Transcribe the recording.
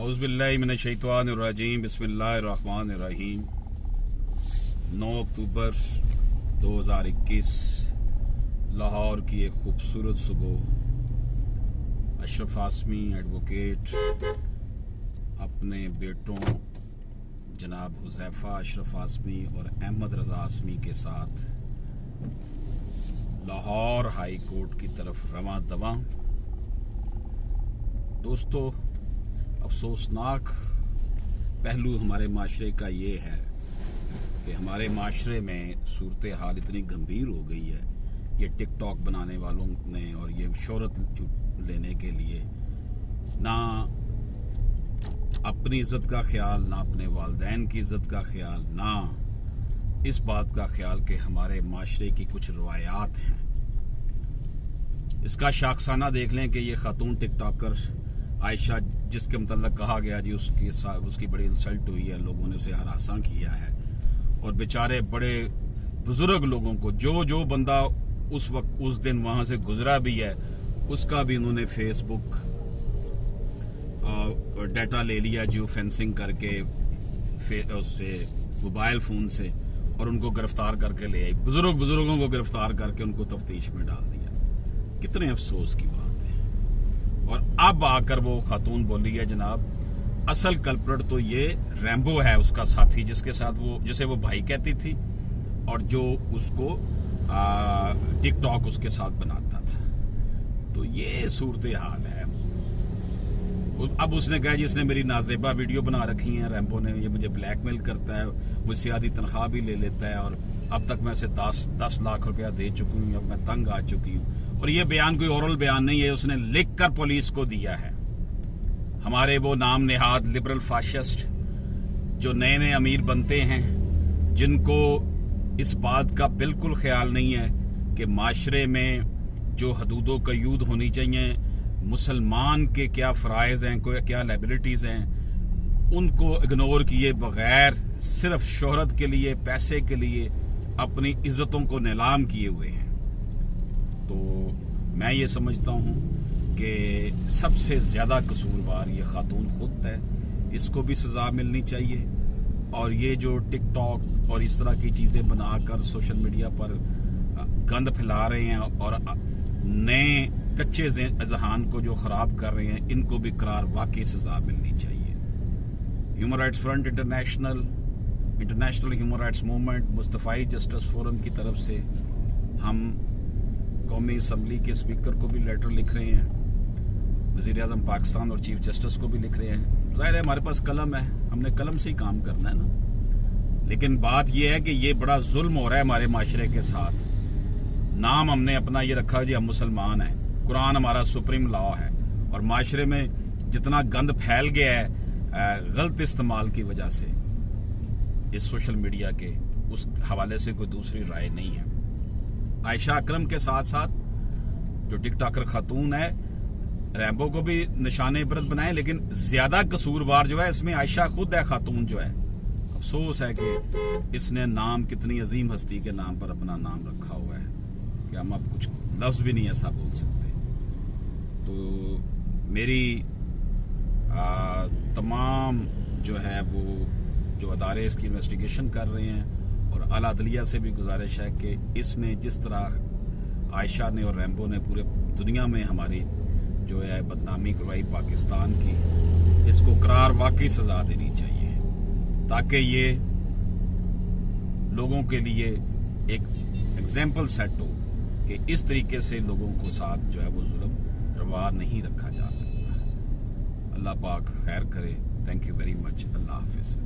औज़ुबिल्लाहि मिनश्शैतानिर्रजीम बिस्मिल्लाहिर्रहमानिर्रहीम। 9 अक्टूबर 2021 लाहौर की एक खूबसूरत सुबह अशरफ आसमी एडवोकेट अपने बेटों जनाब हुज़ैफ़ा अशरफ आसमी और अहमद रज़ा आसमी के साथ लाहौर हाई कोर्ट की तरफ रवां दवां। दोस्तों, अफसोसनाक पहलू हमारे माशरे का ये है कि हमारे माशरे में सूरत हाल इतनी गंभीर हो गई है। ये टिकटॉक बनाने वालों ने और ये शोहरत लेने के लिए ना अपनी इज्जत का ख्याल, ना अपने वालिदैन की इज्जत का ख्याल, ना इस बात का ख्याल कि हमारे माशरे की कुछ रवायात हैं। इसका शाखसाना देख लें कि ये खातून टिकटॉकर आयशा, जिसके मतलब कहा गया जी उसकी बड़ी इंसल्ट हुई है, लोगों ने उसे हरासा किया है और बेचारे बड़े बुजुर्ग लोगों को जो बंदा उस वक्त उस दिन वहां से गुजरा भी है उसका भी उन्होंने फेसबुक डाटा ले लिया, जियो फेंसिंग करके उससे मोबाइल फोन से, और उनको गिरफ्तार करके ले आई। बुजुर्गों को गिरफ्तार करके उनको तफ्तीश में डाल दिया। कितने अफसोस की बात है। और अब आकर वो खातून बोली है जनाब असल कल्प्रिट तो ये रैम्बो है, उसका साथी, जिसे वो भाई कहती थी और जो उसको टिकटॉक उसके साथ बनाता था। तो ये सूरत हाल है। अब उसने कहा जी इसने मेरी नाजेबा वीडियो बना रखी है रैम्बो ने, ये मुझे ब्लैकमेल करता है, मुझसे आधी तनख्वाह भी ले लेता है और अब तक मैं उसे 10 लाख रुपया दे चुकी हूँ, अब मैं तंग आ चुकी हूँ। और ये बयान कोई ओरल बयान नहीं है, उसने लिख कर पुलिस को दिया है। हमारे वो नाम नेहाद लिबरल फाशिस्ट जो नए नए अमीर बनते हैं, जिनको इस बात का बिल्कुल ख्याल नहीं है कि माशरे में जो हदूदो कयूद होनी चाहिए, मुसलमान के क्या फ़राइज़ हैं, क्या लायबिलिटीज़ हैं, उनको इग्नोर किए बगैर सिर्फ शोहरत के लिए, पैसे के लिए अपनी इज्जतों को नीलाम किए हुए हैं। तो मैं ये समझता हूँ कि सबसे ज़्यादा कसूरवार ये खातून खुद है, इसको भी सज़ा मिलनी चाहिए। और ये जो टिकटॉक और इस तरह की चीज़ें बनाकर सोशल मीडिया पर गंद फैला रहे हैं और नए कच्चे जहान को जो ख़राब कर रहे हैं, इनको भी करार वाकई सज़ा मिलनी चाहिए। Human rights front international human rights movement, Mustafai justice forum की तरफ से हम कौमी असम्बली के स्पीकर को भी लेटर लिख रहे हैं, वज़ीर-ए-आज़म पाकिस्तान और चीफ जस्टिस को भी लिख रहे हैं। ज़ाहिर है हमारे पास कलम है, हमने कलम से ही काम करना है ना। लेकिन बात यह है कि ये बड़ा जुल्म हो रहा है हमारे माशरे के साथ। नाम हमने अपना ये रखा जी हम मुसलमान हैं, कुरान हमारा सुप्रीम लॉ है, और माशरे में जितना गंद फैल गया है गलत इस्तेमाल की वजह से इस सोशल मीडिया के, उस हवाले से कोई दूसरी राय नहीं है। आयशा अकरम के साथ साथ जो टिकटॉकर खातून है, रैम्बो को भी निशाने इबरत बनाए, लेकिन ज्यादा कसूरवार जो है इसमें आयशा खुद है, खातून जो है। अफसोस है कि इसने नाम कितनी अजीम हस्ती के नाम पर अपना नाम रखा हुआ है कि हम अब कुछ लफ्ज भी नहीं ऐसा बोल सकते। तो मेरी तमाम जो है वो जो अदारे इसकी इन्वेस्टिगेशन कर रहे हैं और आला अदलिया से भी गुजारिश है कि इसने जिस तरह आयशा ने और रैम्बो ने पूरे दुनिया में हमारी जो है बदनामी करवाई पाकिस्तान की, इसको करार वाकई सजा देनी चाहिए, ताकि ये लोगों के लिए एक एग्जाम्पल सेट हो कि इस तरीके से लोगों को साथ जो है वो जुल्म रवा नहीं रखा जा सकता। अल्लाह पाक खैर करे। Thank you very much. अल्लाह हाफिज़।